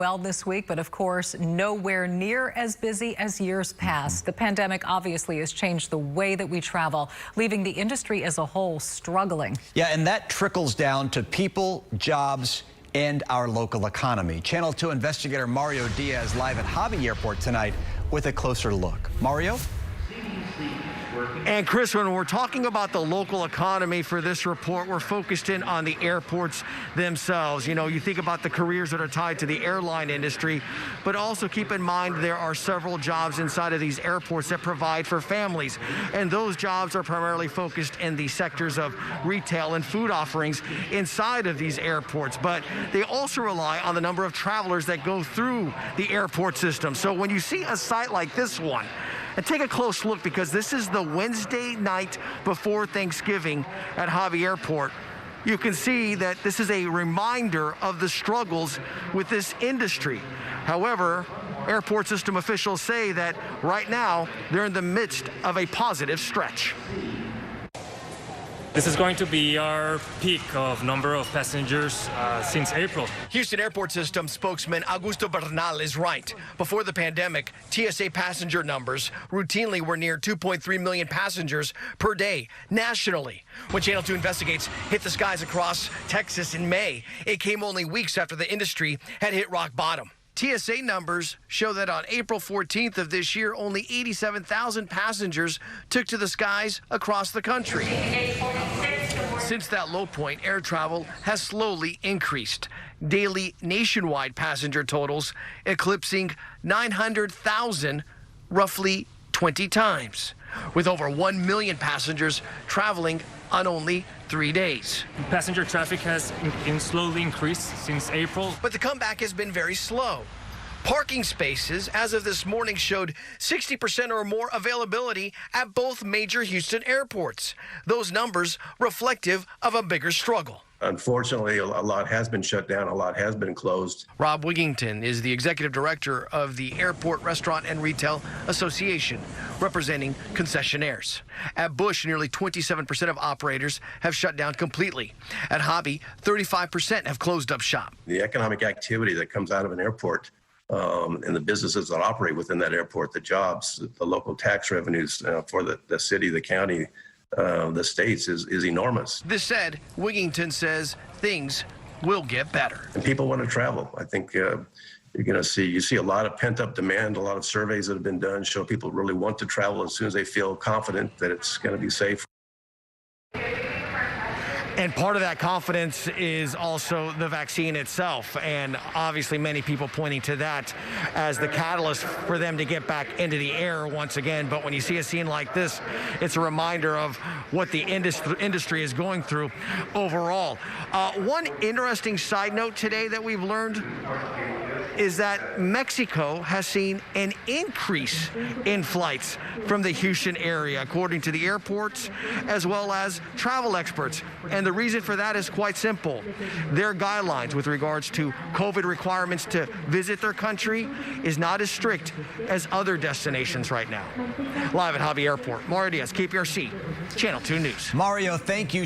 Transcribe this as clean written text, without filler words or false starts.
Well this week, but of course, nowhere near as busy as years past. The pandemic obviously has changed the way that we travel, leaving the industry as a whole struggling. Yeah, and that trickles down to people, jobs, and our local economy. Channel 2 investigator Mario Diaz live at Hobby Airport tonight with a closer look. Mario? And Chris, when we're talking about the local economy for this report, we're focused in on the airports themselves. You know, you think about the careers that are tied to the airline industry, but also keep in mind there are several jobs inside of these airports that provide for families. And those jobs are primarily focused in the sectors of retail and food offerings inside of these airports. But they also rely on the number of travelers that go through the airport system. So when you see a site like this one, and take a close look, because this is the Wednesday night before Thanksgiving at Hobby Airport. You can see that this is a reminder of the struggles with this industry. However, airport system officials say that right now they're in the midst of a positive stretch. This is going to be our peak of number of passengers since April. Houston Airport System spokesman Augusto Bernal is right. Before the pandemic, TSA passenger numbers routinely were near 2.3 million passengers per day nationally. When Channel 2 Investigates hit the skies across Texas in May, it came only weeks after the industry had hit rock bottom. TSA numbers show that on April 14th of this year, only 87,000 passengers took to the skies across the country. Since that low point, air travel has slowly increased. Daily nationwide passenger totals eclipsing 900,000 roughly 20 times, with over 1 million passengers traveling on only 3 days. Passenger traffic has slowly increased since April. But the comeback has been very slow. Parking spaces, as of this morning, showed 60% or more availability at both major Houston airports. Those numbers reflective of a bigger struggle. Unfortunately, a lot has been shut down, a lot has been closed. Rob Wigington is the executive director of the Airport Restaurant and Retail Association, representing concessionaires. At Bush, nearly 27% of operators have shut down completely. At Hobby, 35% have closed up shop. The economic activity that comes out of an airport and the businesses that operate within that airport, the jobs, the local tax revenues for the city, the county, the states is enormous. This said, Wigington says things will get better. And people want to travel. I think you're going to see a lot of pent-up demand. A lot of surveys that have been done show people really want to travel as soon as they feel confident that it's going to be safe. And part of that confidence is also the vaccine itself. And obviously many people pointing to that as the catalyst for them to get back into the air once again. But when you see a scene like this, it's a reminder of what the industry is going through overall. One interesting side note today that we've learned is that Mexico has seen an increase in flights from the Houston area, according to the airports as well as travel experts. And the reason for that is quite simple. Their guidelines with regards to COVID requirements to visit their country is not as strict as other destinations right now. Live at Hobby Airport, Mario Diaz, KPRC, Channel 2 News. Mario, thank you.